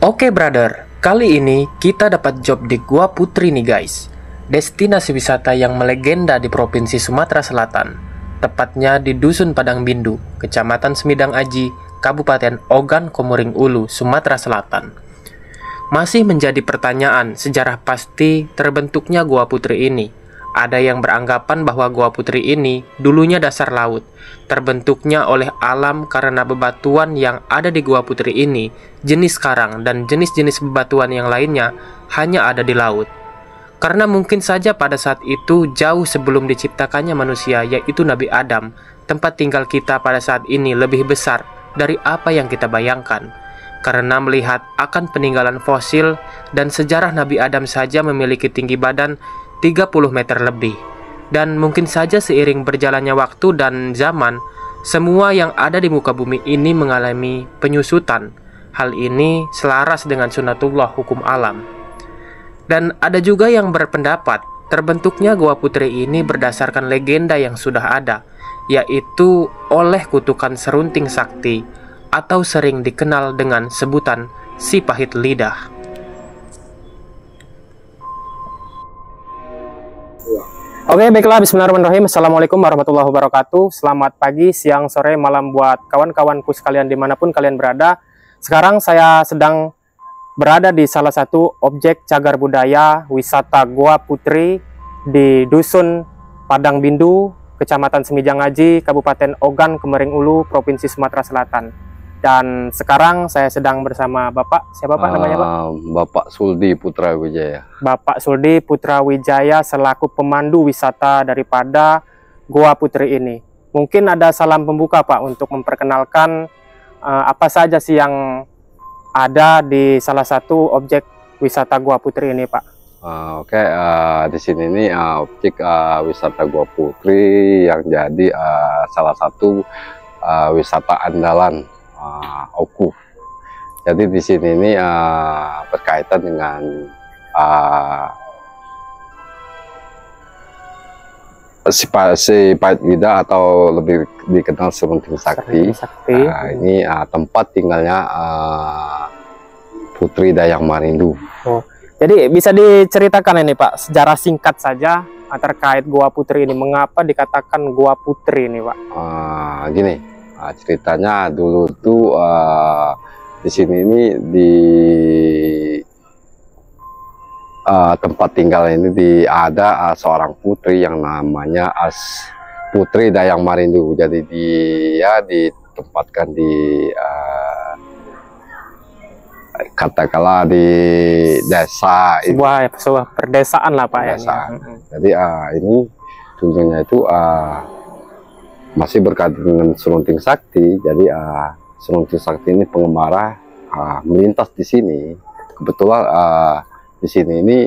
Oke brother, kali ini kita dapat job di Gua Putri nih guys. Destinasi wisata yang melegenda di Provinsi Sumatera Selatan. Tepatnya di Dusun Padang Bindu, Kecamatan Semidang Aji, Kabupaten Ogan Komering Ulu, Sumatera Selatan. Masih menjadi pertanyaan sejarah pasti terbentuknya Gua Putri ini. Ada yang beranggapan bahwa Gua Putri ini dulunya dasar laut, terbentuknya oleh alam karena bebatuan yang ada di Gua Putri ini, jenis karang dan jenis-jenis bebatuan yang lainnya hanya ada di laut. Karena mungkin saja pada saat itu jauh sebelum diciptakannya manusia, yaitu Nabi Adam, tempat tinggal kita pada saat ini lebih besar dari apa yang kita bayangkan. Karena melihat akan peninggalan fosil dan sejarah Nabi Adam saja memiliki tinggi badan 30 meter lebih. Dan mungkin saja seiring berjalannya waktu dan zaman, semua yang ada di muka bumi ini mengalami penyusutan. Hal ini selaras dengan sunatullah hukum alam. Dan ada juga yang berpendapat terbentuknya Gua Putri ini berdasarkan legenda yang sudah ada, yaitu oleh kutukan serunting sakti atau sering dikenal dengan sebutan si pahit lidah. Oke, baiklah, bismillahirrahmanirrahim. Assalamualaikum warahmatullahi wabarakatuh. Selamat pagi, siang, sore, malam buat kawan-kawanku sekalian dimanapun kalian berada. Sekarang saya sedang berada di salah satu objek cagar budaya wisata Gua Putri di Dusun Padang Bindu, Kecamatan Semidang Aji, Kabupaten Ogan Komering Ulu, Provinsi Sumatera Selatan. Dan sekarang saya sedang bersama Bapak, siapa Pak namanya Pak? Bapak Suldi Putra Wijaya. Bapak Suldi Putra Wijaya selaku pemandu wisata daripada Gua Putri ini. Mungkin ada salam pembuka Pak untuk memperkenalkan apa saja sih yang ada di salah satu objek wisata Gua Putri ini Pak. Oke, di sini ini objek wisata Gua Putri yang jadi salah satu wisata andalan Oku. Jadi di sini ini berkaitan dengan si pahit lidah atau lebih dikenal serunting sakti. Ini tempat tinggalnya Putri Dayang Marindu. Oh, jadi bisa diceritakan ini Pak, sejarah singkat saja terkait Gua Putri ini. Mengapa dikatakan Gua Putri ini Pak? Gini. Ceritanya dulu tuh di sini ini di tempat tinggal ini ada seorang putri yang namanya Putri Dayang Marindu. Jadi dia ditempatkan di katakanlah di desa, sebuah perdesaan lah Pak ya. Jadi ini dulunya itu masih berkaitan dengan serunting sakti. Jadi serunting sakti ini pengembara melintas di sini. Kebetulan di sini ini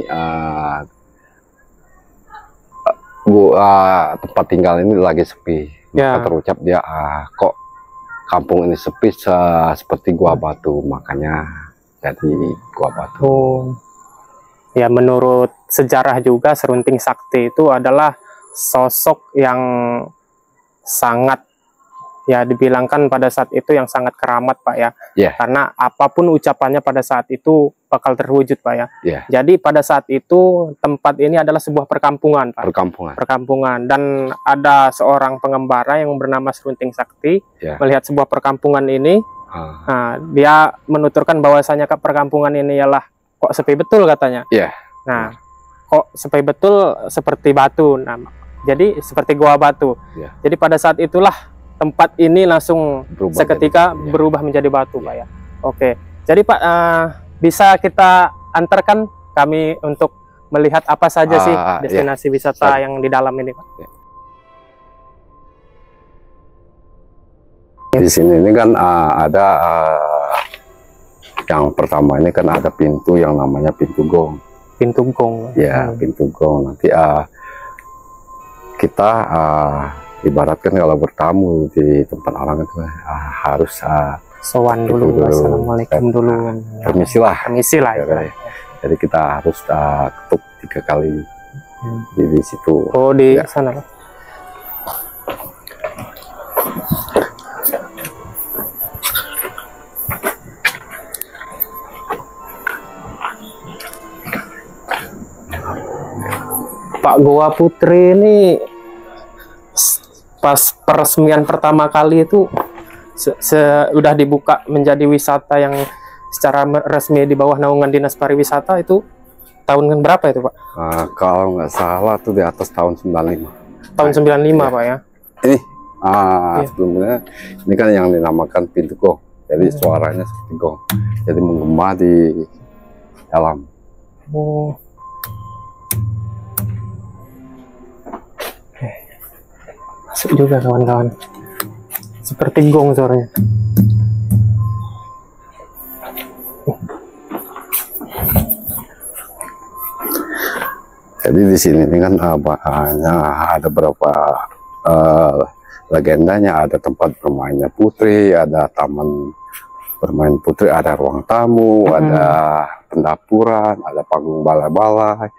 tempat tinggal ini lagi sepi. Maka terucap dia kok kampung ini sepi seperti Gua Batu, makanya jadi Gua Batu. Ya, menurut sejarah juga serunting sakti itu adalah sosok yang sangat ya dibilangkan pada saat itu yang sangat keramat Pak ya. Karena apapun ucapannya pada saat itu bakal terwujud Pak ya. Jadi pada saat itu tempat ini adalah sebuah perkampungan Pak. Perkampungan dan ada seorang pengembara yang bernama Serunting Sakti melihat sebuah perkampungan ini. Nah, dia menuturkan bahwasanya ke perkampungan ini ialah kok sepi betul katanya. Nah, kok sepi betul seperti batu. Nah, jadi seperti Gua Batu. Jadi pada saat itulah tempat ini langsung seketika berubah menjadi batu Pak ya. Oke, jadi Pak bisa kita antarkan kami untuk melihat apa saja sih destinasi wisata yang di dalam ini Pak. Di sini ini kan ada yang pertama ini kan ada pintu yang namanya pintu gong. Pintu gong. Ya, pintu gong. Nanti kita ibaratkan kalau bertamu di tempat orang itu harus sowan dulu, assalamualaikum dulu. Permisi lah. Jadi kita harus ketuk 3 kali di situ. Oh, di sana. Pak, Goa Putri ini pas peresmian pertama kali itu udah dibuka menjadi wisata yang secara resmi di bawah naungan Dinas Pariwisata itu tahun berapa itu Pak? Kalau nggak salah tuh di atas tahun 95. Tahun 95 Pak ya? Ini sebelumnya ini kan yang dinamakan pintu gong. Jadi suaranya seperti gong. Jadi menggema di dalam. Oh. Masuk juga kawan-kawan. Seperti gong suaranya. Jadi di sini kan ada beberapa legendanya, ada tempat bermainnya putri, ada taman bermain putri, ada ruang tamu, ada pendapuran, ada panggung balai-balai,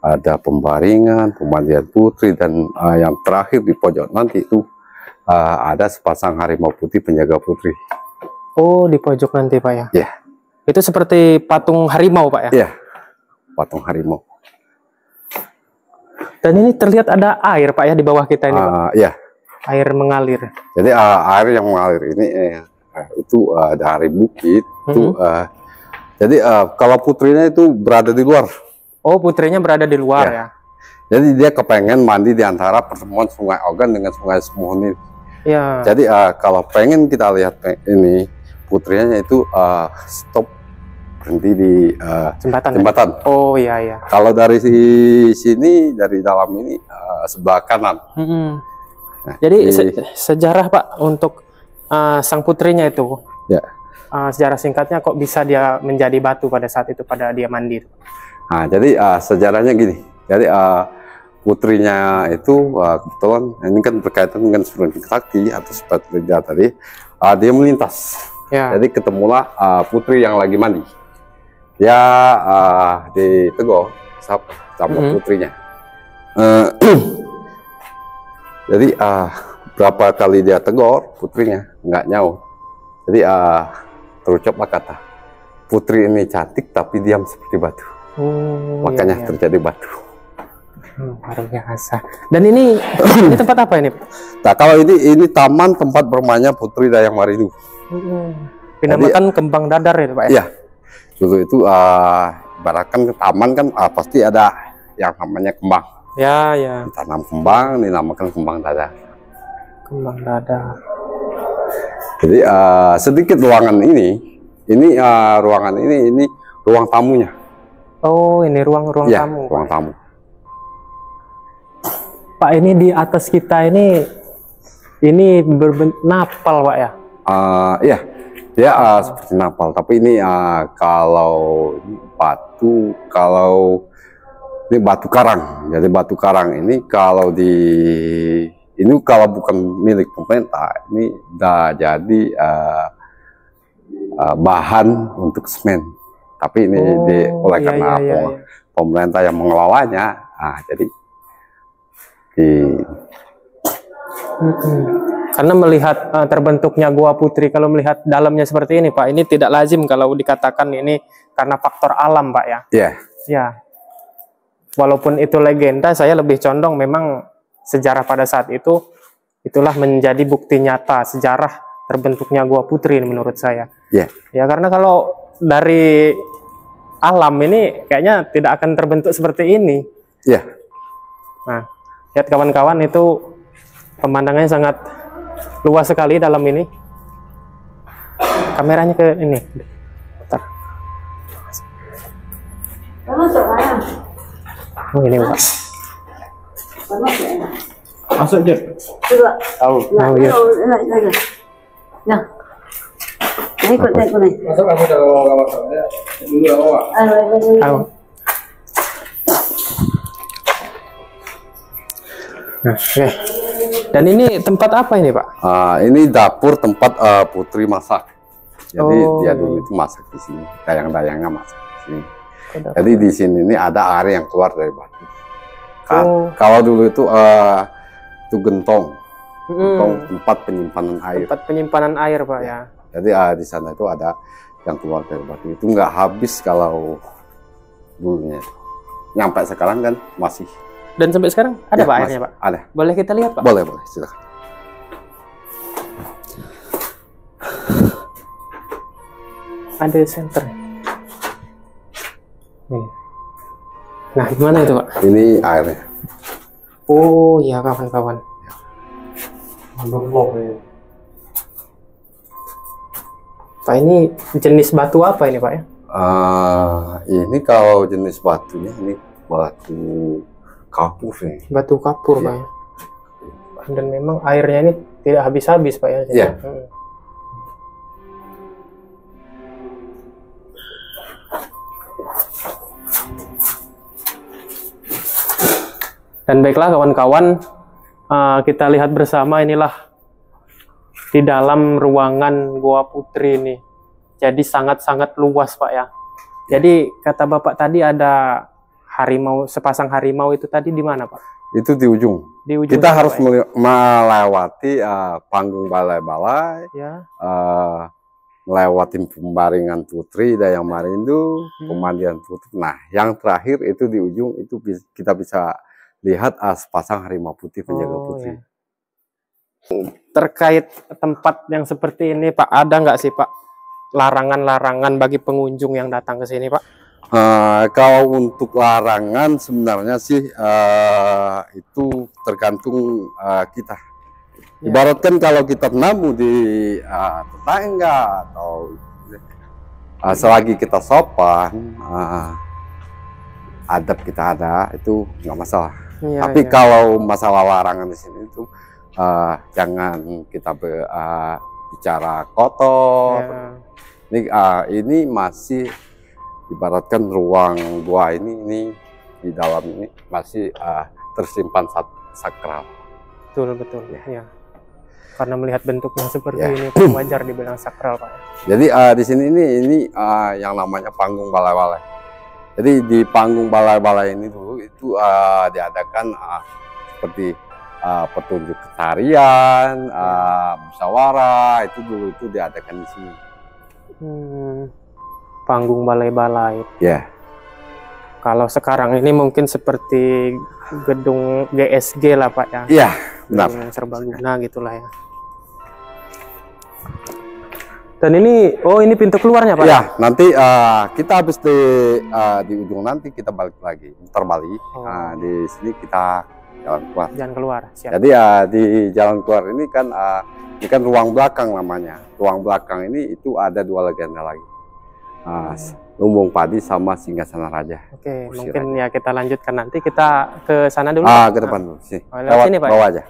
ada pembaringan, pemandian putri, dan yang terakhir di pojok nanti itu ada sepasang harimau putih penjaga putri. Oh, di pojok nanti Pak ya? Iya. Itu seperti patung harimau Pak ya? Iya, patung harimau. Dan ini terlihat ada air Pak ya di bawah kita ini Pak? Iya. Air mengalir. Jadi air yang mengalir ini itu dari bukit. Jadi kalau putrinya itu berada di luar. Oh, putrinya berada di luar ya? Jadi dia kepengen mandi di antara pertemuan Sungai Ogan dengan Sungai Semuhun ini. Ya. Jadi kalau pengen kita lihat ini putrinya itu stop berhenti di jembatan. Ya? Oh iya iya. Kalau dari sini dari dalam ini sebelah kanan. Nah, jadi sejarah Pak untuk sang putrinya itu. Ya. Sejarah singkatnya kok bisa dia menjadi batu pada saat itu pada dia mandi. Nah, jadi sejarahnya gini. Jadi putrinya itu kebetulan ini kan berkaitan dengan Sunan Sakti atau seperti tadi dia melintas. Ya. Jadi ketemulah putri yang lagi mandi. Dia ditegur sama putrinya. Jadi berapa kali dia tegur putrinya nggak nyaut. Jadi terucaplah kata, putri ini cantik tapi diam seperti batu. Makanya terjadi batu. Luar biasa. Dan ini tempat apa ini? Nah, kalau ini taman tempat bermainnya Putri Dayang Maridu. Dinamakan Kembang Dadar ya Pak ya? Iya. Dulu itu ibaratkan ke taman kan pasti ada yang namanya kembang. Ya, ya. Ditanam kembang, dinamakan Kembang Dadar. Kembang Dadar. Jadi sedikit ruangan ini ruangan ini ruang tamunya. Oh, ini ruang ya, tamu. Ruang tamu. Pak, ini di atas kita ini berbentuk napal Pak ya? Iya, dia seperti napal. Tapi ini kalau batu, ini batu karang. Jadi batu karang ini kalau bukan milik pemerintah, ini udah jadi bahan untuk semen. Tapi ini karena pemerintah yang mengelolanya, jadi karena melihat terbentuknya Goa Putri, kalau melihat dalamnya seperti ini Pak, ini tidak lazim kalau dikatakan ini karena faktor alam Pak ya? Iya. Ya. Walaupun itu legenda, saya lebih condong memang sejarah pada saat itu, itulah menjadi bukti nyata sejarah terbentuknya Goa Putri menurut saya. Iya. Ya, karena kalau dari alam ini kayaknya tidak akan terbentuk seperti ini. Iya. Nah, lihat kawan-kawan, itu pemandangannya sangat luas sekali dalam ini. Kameranya ke ini. Bentar. Oh, ini Pak. Masuk aja. Tahu. Oh, iya. Ya. Ikut nih. Masuk aku kalau dulu awak. Tahu. Nah, oke. Dan ini tempat apa ini Pak? Ini dapur tempat Putri masak. Jadi dia dulu itu masak di sini, dayang-dayangnya masak di sini. Jadi di sini ini ada air yang keluar dari batu. Kalau dulu itu gentong, tempat penyimpanan air. Tempat penyimpanan air Pak ya. Jadi di sana itu ada yang keluar dari batu. Itu nggak habis kalau dulunya. Nyampe sekarang kan masih. Dan sampai sekarang ada Ya, Pak masih airnya Pak? Ada. Boleh kita lihat Pak? Boleh, boleh, silakan. Ada senter. Nih. Nah, gimana itu Pak? Ini airnya. Oh iya kawan-kawan. Blok ya. Pak, ini jenis batu apa ini Pak ya? Ini kalau jenis batunya ini batu kapur nih. Batu kapur Iya. Pak ya. Dan memang airnya ini tidak habis-habis Pak ya. Iya. Dan baiklah kawan-kawan, kita lihat bersama inilah di dalam ruangan Goa Putri ini. Jadi sangat-sangat luas Pak ya. Jadi kata Bapak tadi ada harimau, sepasang harimau itu tadi di mana Pak? Itu di ujung. Di ujung Kita sana, harus Pak, ya? melewati panggung balai-balai, Ya. melewati pembaringan Putri Dayang Marindu, pemandian Putri. Nah, yang terakhir itu di ujung itu kita bisa lihat sepasang harimau putih penjaga putri. Ya. Terkait tempat yang seperti ini Pak, ada nggak sih Pak larangan-larangan bagi pengunjung yang datang ke sini Pak? Kalau untuk larangan sebenarnya sih itu tergantung kita. Ya. Ibaratkan kalau kita namu di tetangga atau selagi kita sopan, adab kita ada, itu nggak masalah. Ya, Tapi ya. kalau masalah larangan di sini itu jangan kita bicara kotor. Ya. Ini masih ibaratkan ruang gua ini di dalam ini masih tersimpan sakral. Betul betul ya. Karena melihat bentuknya seperti Ya. ini Pak, wajar dibilang sakral Pak. Jadi di sini ini yang namanya panggung balai-balai. Jadi di panggung balai-balai ini dulu itu diadakan seperti petunjuk tarian, musyawarah, itu dulu itu diadakan di sini. Panggung balai-balai. Ya. Kalau sekarang ini mungkin seperti gedung GSG lah Pak ya. Iya, benar. Gedung serbaguna gitulah ya. Dan ini, oh ini pintu keluarnya Pak? Ya, nanti kita habis di ujung nanti kita balik lagi, muter balik. Di sini kita jalan keluar. Jalan keluar, siap. Jadi di jalan keluar ini kan ruang belakang namanya. Ruang belakang ini itu ada dua legenda lagi. Lumbung Padi sama Singgasana Raja. Oke, Kursi mungkin Raja. ya kita lanjutkan nanti, kita ke sana dulu. Ke depan dulu sih. lewat sini, Pak, bawah aja.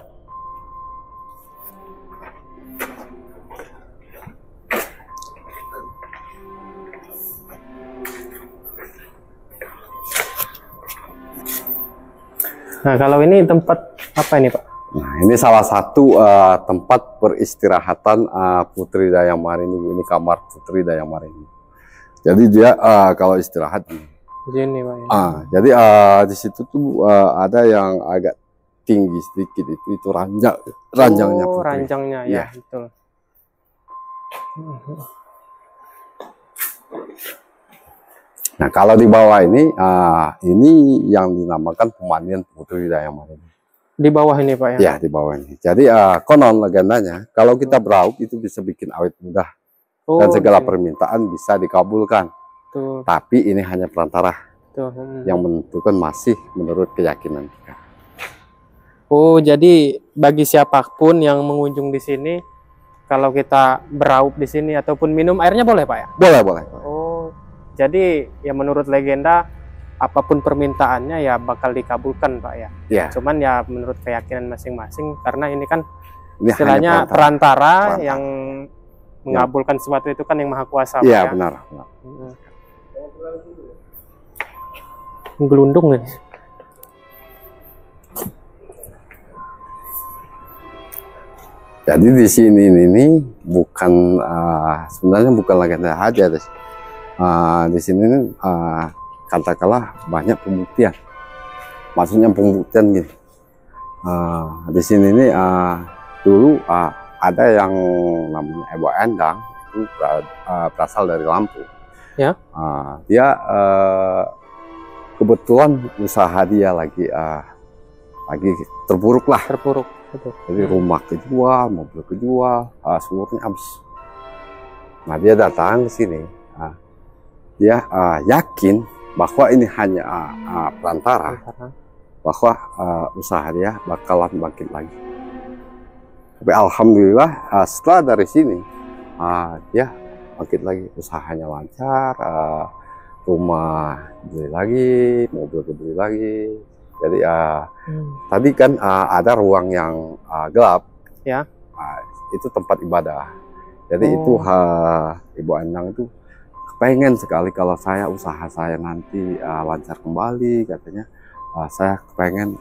Nah, kalau ini tempat apa ini Pak? Nah, ini salah satu tempat peristirahatan Putri Dayang Marindu. Ini kamar Putri Dayang Marindu. Jadi dia kalau istirahat Di sini Pak ya. jadi di situ tuh ada yang agak tinggi sedikit, itu ranjangnya Oh, Putri. ranjangnya Iya. ya, betul. Nah, kalau di bawah ini yang dinamakan pemandian Putri Dayang Marindu. Di bawah ini Pak ya. Ya, di bawah ini. Jadi konon legendanya kalau kita beraup itu bisa bikin awet muda Oh, dan segala di sini. permintaan bisa dikabulkan. Tuh, Tapi ini hanya perantara tuh. yang menentukan masih menurut keyakinan kita. Oh, jadi bagi siapapun yang mengunjung di sini, kalau kita beraup di sini ataupun minum airnya boleh Pak ya? Boleh, boleh. Oh, jadi ya menurut legenda apapun permintaannya ya bakal dikabulkan Pak ya. Ya, Cuman ya menurut keyakinan masing-masing, karena ini kan ini istilahnya hanya perantara Perantara. yang mengabulkan sesuatu itu kan yang maha kuasa Pak Iya, ya. benar. Gelundung nih. Jadi di sini ini bukan sebenarnya bukan legenda aja deh. Di sini katakanlah banyak pembuktian. Maksudnya pembuktian gini. Di sini ini dulu ada yang namanya Ebo Endang, itu berasal dari Lampung. Ya. Dia kebetulan usaha dia lagi lagi terpuruk lah. Terpuruk. Betul. Jadi rumah kejual, mobil kejual, seluruhnya habis. Nah dia datang ke sini, dia yakin bahwa ini hanya perantara, bahwa usaha dia bakalan bangkit lagi. Tapi alhamdulillah setelah dari sini dia bangkit lagi, usahanya lancar, rumah beli lagi, mobil beli lagi. Jadi tadi kan ada ruang yang gelap, ya, itu tempat ibadah. Jadi itu Ibu Endang itu pengen sekali kalau usaha saya nanti lancar kembali, katanya saya pengen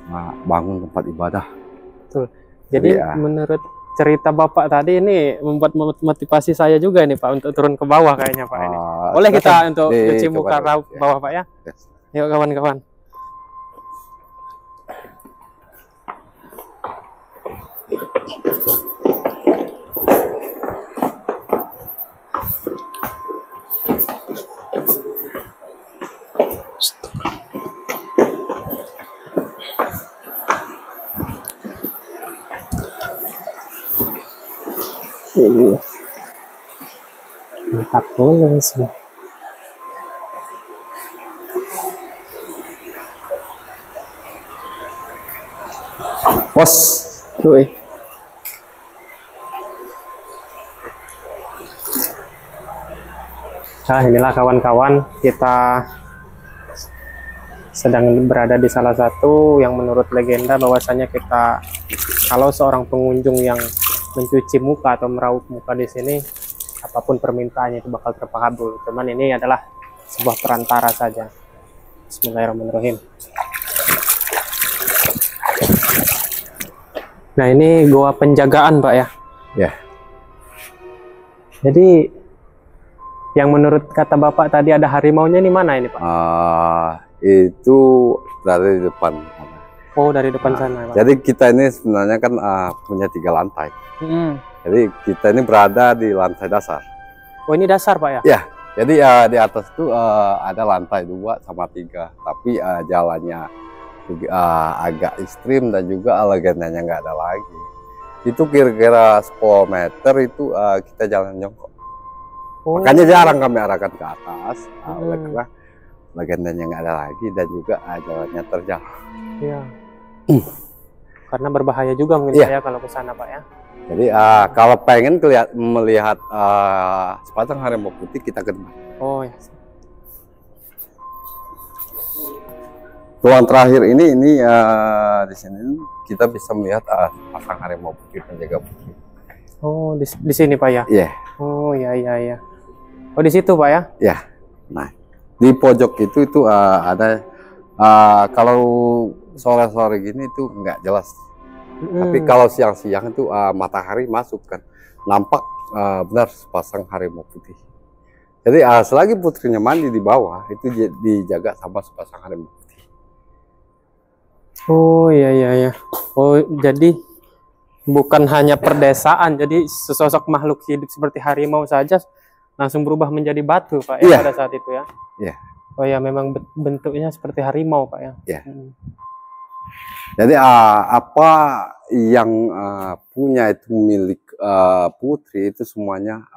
bangun tempat ibadah. Betul. Jadi menurut cerita Bapak tadi ini membuat motivasi saya juga nih Pak untuk turun ke bawah kayaknya Pak ini. Boleh kita untuk cuci muka bawah Pak ya? Yes. Yuk kawan-kawan. Mantap boleh sih. Bos, tuh. Nah inilah kawan-kawan, kita sedang berada di salah satu yang menurut legenda bahwasanya kita kalau seorang pengunjung yang mencuci muka atau meraup muka di sini, apapun permintaannya itu bakal terkabul. Cuman ini adalah sebuah perantara saja. Bismillahirrahmanirrahim. Nah ini goa penjagaan Pak ya? Ya. Jadi yang menurut kata Bapak tadi ada harimaunya ini mana ini Pak? Itu dari depan. Oh dari depan sana Pak. Jadi kita ini sebenarnya kan punya 3 lantai. Jadi kita ini berada di lantai dasar. Oh ini dasar Pak ya? Ya. Jadi di atas itu ada lantai 2 sama 3. Tapi jalannya agak ekstrim dan juga legendanya nggak ada lagi. Itu kira-kira 10 meter itu kita jalan jongkok. Makanya jarang kami arahkan ke atas, karena legendanya nggak ada lagi dan juga jalannya terjal. Iya. Karena berbahaya juga mungkin saya kalau ke sana Pak ya. Jadi kalau pengen melihat sepasang harimau putih kita ke depan. Oh ya. Ruang terakhir ini di sini kita bisa melihat sepasang harimau putih penjaga putih. Oh di sini Pak ya? Iya. Oh ya. Oh di situ Pak ya? Ya. Nah di pojok itu ada kalau sore-sore gini itu nggak jelas. Tapi kalau siang-siang itu matahari masuk kan, nampak benar sepasang harimau putih. Jadi selagi putrinya mandi di bawah itu dijaga sama sepasang harimau putih. Oh iya. Oh jadi bukan hanya perdesaan, jadi sesosok makhluk hidup seperti harimau saja langsung berubah menjadi batu Pak ya pada saat itu ya. Iya. Oh ya memang bentuknya seperti harimau Pak ya. Iya. Jadi apa yang punya itu milik putri itu semuanya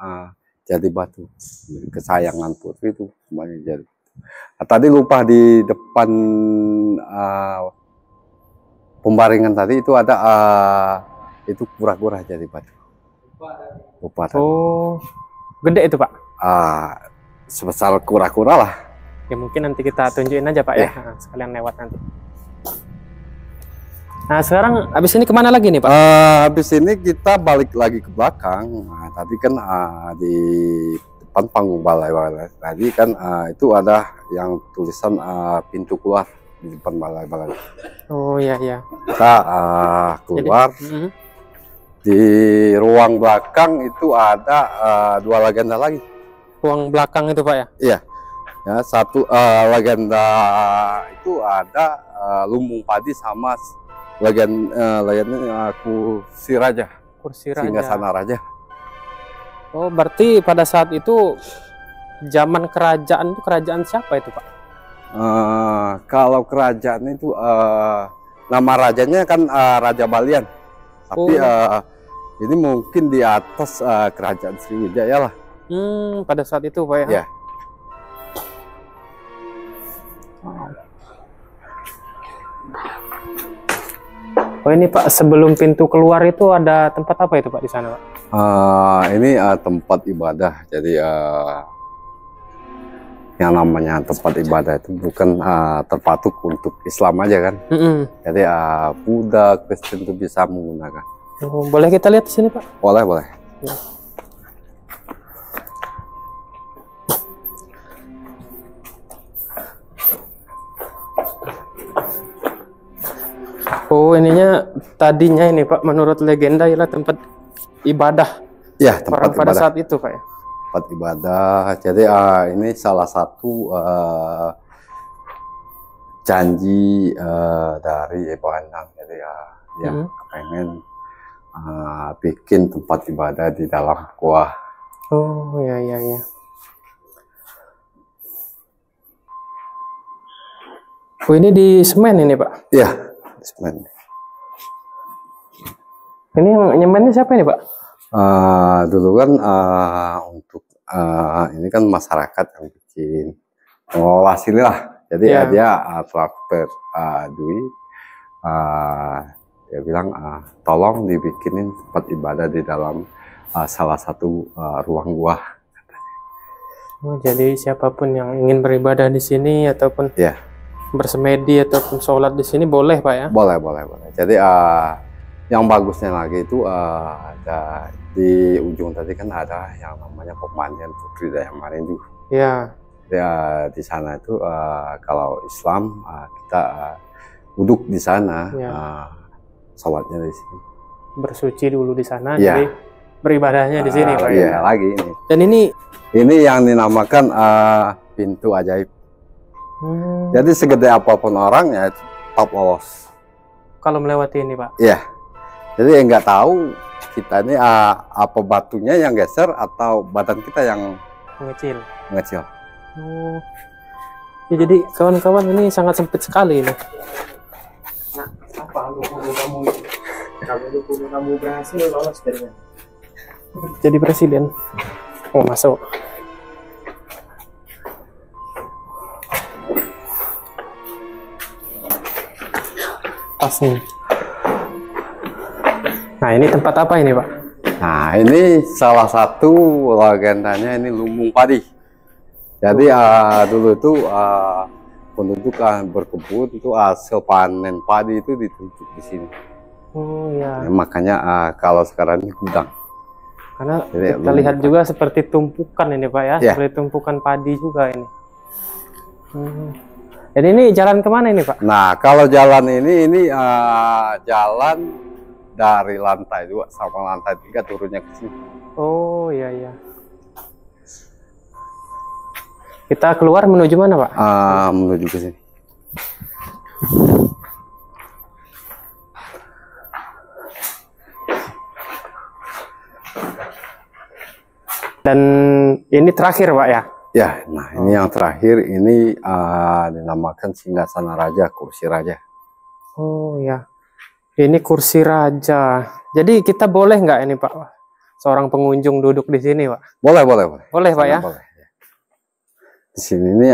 jadi batu. Kesayangan putri itu semuanya jadi. Tadi lupa di depan pembaringan tadi itu ada itu kura-kura jadi batu. Lupa. Oh, gede itu Pak? Sebesar kura-kura lah. Ya mungkin nanti kita tunjukin aja Pak ya, sekalian lewat nanti. Nah sekarang habis ini kemana lagi nih Pak? Habis ini kita balik lagi ke belakang. Nah, tadi kan di depan panggung balai tadi kan itu ada yang tulisan pintu keluar di depan balai. Oh iya. Kita keluar. Jadi, di ruang belakang itu ada 2 legenda lagi. Ruang belakang itu Pak ya? Iya. Ya, satu legenda itu ada lumbung padi sama legenda kursi raja. Singgasana raja. Oh, berarti pada saat itu zaman kerajaan itu kerajaan siapa itu Pak? Kalau kerajaan itu nama rajanya kan Raja Balian, tapi ini mungkin di atas kerajaan Sriwijaya lah. Pada saat itu Pak ya. Ya. Oh ini Pak, sebelum pintu keluar itu ada tempat apa itu Pak di sana Pak? Ini tempat ibadah. Jadi yang namanya tempat ibadah itu bukan terpatuk untuk Islam aja kan. Jadi Buddha, Kristen itu bisa menggunakan. Boleh kita lihat di sini Pak? Boleh, boleh. Ya. Oh ininya tadinya ini Pak, menurut legenda ialah tempat ibadah. Ya, tempat orang pada ibadah. saat itu Pak ya. Tempat ibadah. Jadi ini salah satu janji dari Ibu Endang. Jadi dia pengen bikin tempat ibadah di dalam gua. Oh ya ya ya. Oh ini di semen ini Pak? Iya, di semen. Ini yang nyemennya siapa ini Pak? Dulu kan untuk ini kan masyarakat yang bikin mengelola sini lah. Jadi dia transfer duit. Dia bilang tolong dibikinin tempat ibadah di dalam salah satu ruang gua. Oh, jadi siapapun yang ingin beribadah di sini ataupun bersemedi ataupun sholat di sini boleh Pak ya? Boleh, boleh, boleh. Jadi yang bagusnya lagi itu ada di ujung tadi kan ada yang namanya pemandian Putri Dayamarindu. Ya. Ya di sana itu kalau Islam kita duduk di sana, sholatnya di sini. Bersuci dulu di sana, jadi beribadahnya di sini Pak. Iya lagi ini. Dan ini yang dinamakan pintu ajaib. Jadi segede apapun orang ya tetap lolos kalau melewati ini Pak. Iya. Jadi nggak tahu kita ini apa batunya yang geser atau badan kita yang mengecil. Oh. Ya, jadi kawan-kawan ini sangat sempit sekali ini. Nah, apa lupu kamu ini? Kalau lupu kamu berhasil lolos dari jadi presiden. Oh, masuk. Pas nih. Nah, ini tempat apa ini, Pak? Nah, ini salah satu legendanya ini lumbung padi. Jadi dulu itu penduduk berkebun itu hasil panen padi itu ditumpuk di sini. Oh ya. Makanya kalau sekarang ini gudang. Karena jadi, kita lihat juga seperti tumpukan ini Pak ya, seperti tumpukan padi juga ini. Jadi ini jalan kemana ini Pak? Nah kalau jalan ini jalan dari lantai 2 sama lantai 3 turunnya ke sini. Oh iya iya. Kita keluar menuju mana Pak? Menuju ke sini. Dan ini terakhir Pak ya? Ya, nah ini yang terakhir ini dinamakan Singgasana Raja, kursi raja. Oh ya, ini kursi raja. Jadi kita boleh nggak ini Pak, seorang pengunjung duduk di sini Pak? Boleh, boleh, boleh. Boleh Pak ya? Boleh. Di sini ini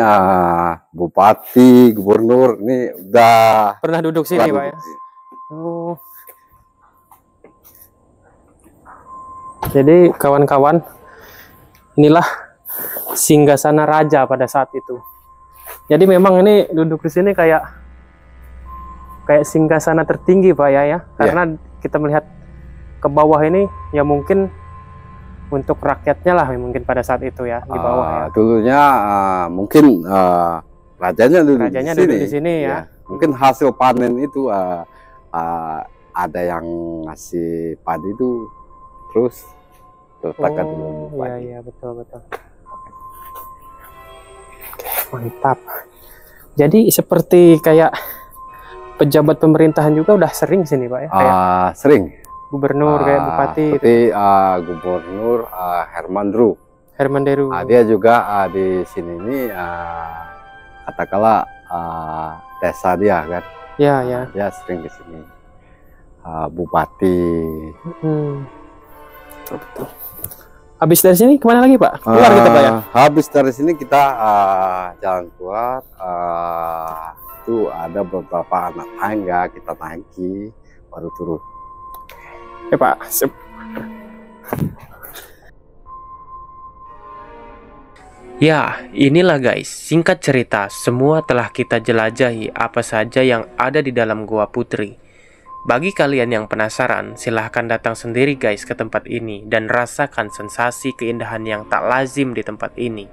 bupati, gubernur ini udah pernah duduk sini Pak ya? Oh. Jadi kawan-kawan, inilah Singgasana Raja pada saat itu. Jadi memang ini duduk di sini kayak singgasana tertinggi Pak ya, karena kita melihat ke bawah ini ya mungkin untuk rakyatnya lah mungkin pada saat itu ya di bawah ya. Dulunya mungkin rajanya duduk di sini ya. Mungkin hasil panen itu ada yang ngasih padi itu terus letakkan di lumbung padi. Iya betul. Mantap. Jadi seperti kayak pejabat pemerintahan juga udah sering sini Pak ya? Sering. Gubernur kayak bupati. Seperti Gubernur Herman Deru. Dia juga di sini ini katakanlah desa dia kan. Ya, ya. Dia sering ke sini. Bupati. Betul. Habis dari sini kemana lagi Pak? Keluar kita Pak ya? Habis dari sini kita jalan keluar. Itu ada beberapa anak tangga kita naiki baru turun. Ya Pak. Sip. Ya, inilah guys, singkat cerita, semua telah kita jelajahi apa saja yang ada di dalam Gua Putri. Bagi kalian yang penasaran, silahkan datang sendiri guys ke tempat ini dan rasakan sensasi keindahan yang tak lazim di tempat ini.